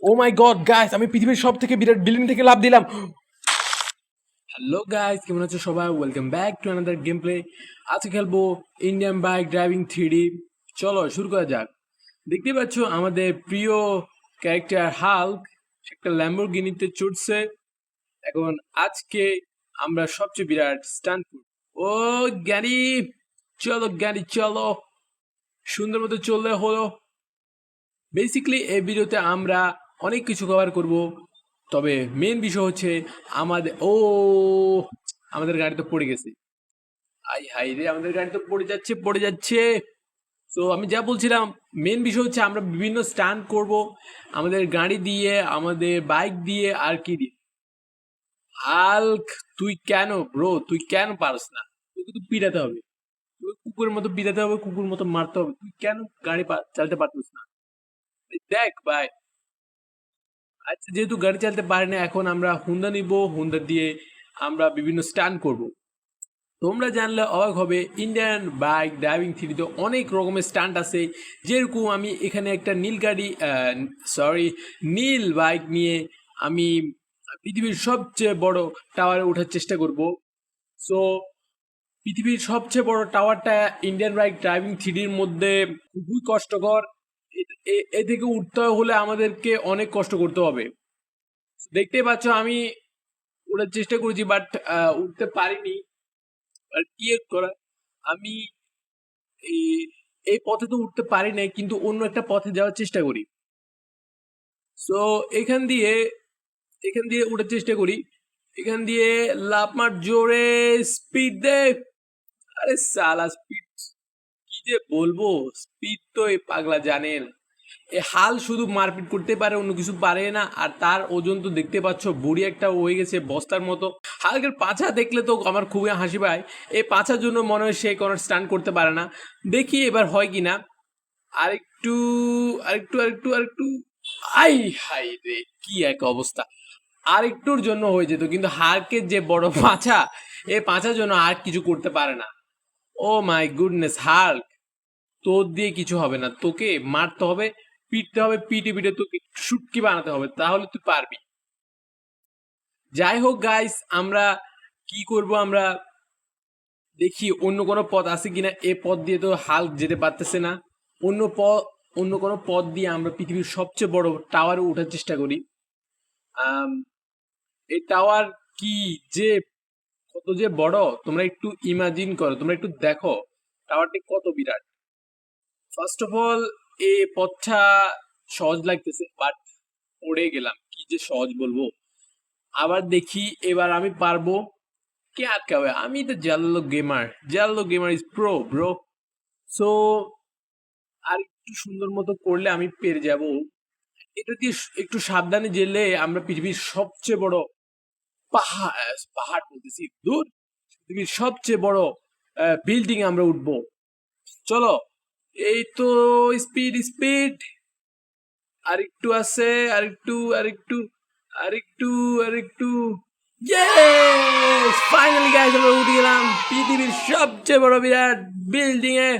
ও মাই god guys, আমি পৃথিবীর সব থেকে বিরাট বিল্ডিং থেকে লাভ দিলাম। হ্যালো গাইস, কেমন আছো সবাই? Welcome back to another game play. আজকে খেলবো ইন্ডিয়ান বাইক ড্রাইভিং 3D। চলো শুরু করা যাক। দেখতে পাচ্ছ আমাদের প্রিয় ক্যারেক্টার হাল্ক একটা ল্যাম্বরগিনিতে চড়ছে। এখন আজকে আমরা সবচেয়ে বিরাট স্টান্ট করব। ও গাড়ি, চলো গাড়ি চলো, সুন্দর মতো চললে হলো। বেসিক্যালি এই ভিডিওতে আমরা অনেক কিছু কভার করব, তবে মেন বিষয় হচ্ছে আমাদের গাড়ি তো পড়ে গেছে। আই হাই রে, আমাদের গাড়ি তো পড়ে যাচ্ছে। তো আমি যা বলছিলাম, মেন বিষয় হচ্ছে আমরা বিভিন্ন স্টান্ট করব আমাদের গাড়ি দিয়ে, আমাদের বাইক দিয়ে, আর কি দিয়ে। হাল্ক, তুই কেন পারস না? তোকে তো পিটাতে হবে, তোকে কুকুরের মতো পিটাতে হবে, কুকুর মতো মারতে হবে। তুই কেন গাড়ি চালাতে পারতিস না? দেখ ভাই, আচ্ছা যেহেতু গাড়ি চালাতে পারি না, এখন আমরা হুন্ডা নিব। হুন্ডা দিয়ে আমরা বিভিন্ন স্টান্ট করব। তোমরা জানলে অবাক হবে, ইন্ডিয়ান বাইক ড্রাইভিং থ্রিতে অনেক রকমের স্টান্ট আছে। যেরকম আমি এখানে একটা নীল বাইক নিয়ে আমি পৃথিবীর সবচেয়ে বড় টাওয়ারে ওঠার চেষ্টা করব। সো পৃথিবীর সবচেয়ে বড় টাওয়ারটা ইন্ডিয়ান বাইক ড্রাইভিং থ্রির মধ্যে খুবই কষ্টকর। এ থেকে উঠতে হলে আমাদেরকে অনেক কষ্ট করতে হবে। দেখতেই পাচ্ছ আমি ওঠার চেষ্টা করেছি, বাট উঠতে পারিনি। আর কি আর করা, আমি এই এই পথে তো উঠতে পারি নাই, কিন্তু অন্য একটা পথে যাওয়ার চেষ্টা করি। সো এখান দিয়ে উঠার চেষ্টা করি। এখান দিয়ে লাফ মার, জোরে স্পিড দে। আরে সালা, স্পিড কি যে বলবো, স্পিড তো এই পাগলা জানেন। এ হাল শুধু মারপিট করতে পারে, অন্য কিছু পারে না। আর তার ওজন তো দেখতে পাচ্ছ, বুড়ি একটা হয়ে গেছে বস্তার মতো। হালকের পাছা দেখলে তো আমার খুবই হাসি পায়। এই পাছার জন্য মনে হয় সে কোনো স্টান্ট করতে পারে না। দেখি এবার হয় কিনা। আরেকটু আরেকটু আই হাই রে, কি এক অবস্থা। আরেকটুর জন্য হয়ে যেত, কিন্তু হালকের যে বড় পাছা, এই পাছার জন্য আর কিছু করতে পারে না। ও মাই গুডনেস হাল্ক, তোর দিয়ে কিছু হবে না, তোকে মারতে হবে, পিটতে হবে, পিটে পিটে তোকে শুটকি বানাতে হবে, তাহলে তুই পারবি। যাই হোক গাইস, আমরা কি করব, আমরা দেখি অন্য কোনো পথ আছে কিনা। এ পথ দিয়ে তো হাল যেতে পারতেছে না। অন্য পথ, অন্য কোনো পথ দিয়ে আমরা পৃথিবীর সবচেয়ে বড় টাওয়ারে ওঠার চেষ্টা করি। আম, এই টাওয়ার কি যে কত যে বড়, তোমরা একটু ইমাজিন করো, তোমরা একটু দেখো টাওয়ারটি কত বিরাট। ফার্স্ট অফ অল, এই পথটা সহজ লাগতেছে, বাট পড়ে গেলাম, কি যে সহজ বলবো। আবার দেখি এবার আমি পারবো। কে আটকাবে? আমি তো জাল্লো gamer is pro bro. So আর একটু সুন্দর মতো করলে আমি পেরে যাব। এটা দিয়ে একটু সাবধানে গেলে আমরা পৃথিবীর সবচেয়ে বড় পাহাড় বলতেছি দূর, পৃথিবীর সবচেয়ে বড় বিল্ডিং আমরা উঠবো। চলো, এই তো, স্পিড স্পিড, আরেকটু আছে, আরেকটু আরেকটু। ইয়েস, ফাইনালি গাইস আমরা উঠে গেলাম পৃথিবীর সবচেয়ে বড় বিরাট বিল্ডিং এ।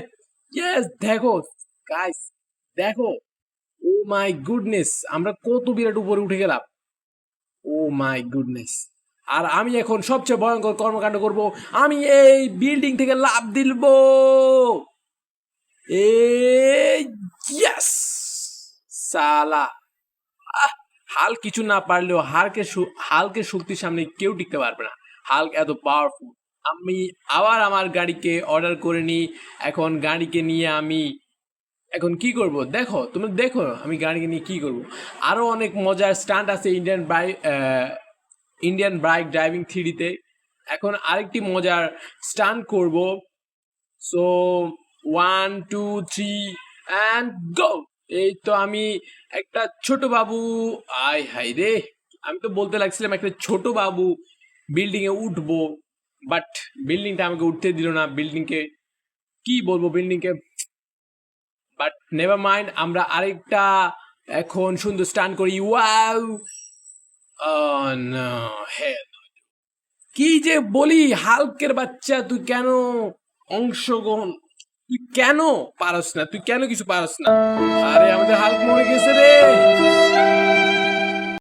ইয়েস, দেখো গাইস, দেখো। ও মাই গুডনেস, আমরা কত বিরাট উপরে উঠে গেলাম। ও মাই গুডনেস। আর আমি এখন সবচেয়ে ভয়ঙ্কর কর্মকাণ্ড করব। আমি এই বিল্ডিং থেকে লাফ দিব। এই ইয়েস, সালা। হাল কিছু না পারলেও হালকের শক্তির সামনে কেউ টিকতে পারবে না। হাল্ক এত পাওয়ারফুল। আমি আবার আমার গাড়িকে অর্ডার করে নিই। এখন গাড়িকে নিয়ে আমি এখন কি করব, দেখো, তোমরা দেখো আমি গাড়িকে নিয়ে কি করব। আরো অনেক মজার স্টান্ট আছে ইন্ডিয়ান বাইক ড্রাইভিং থ্রিতে। এখন আরেকটি মজার স্টান্ট করব। So 1 2 3 and go. এই তো আমি একটা ছোট বাবু, আয় হাই রে, আমি তো বলতে লাগছিলাম একটা ছোট বাবু বিল্ডিং এ উঠবো, বাট বিল্ডিংটা আমাকে উঠতে দিল না। বিল্ডিংকে কি বলবো, বিল্ডিংকে, বাট নেভার মাইন্ড, আমরা আরেকটা এখন সুন্দর স্টান্ট করি। ওয়াও, হে, কি যে বলি, হাল্কের বাচ্চা, তুই কেন অংশগ্রহণ, তুই কেন পারস না, তুই কেন কিছু পারস না? আরে আমাদের হাল্ক মরে গেছে রে।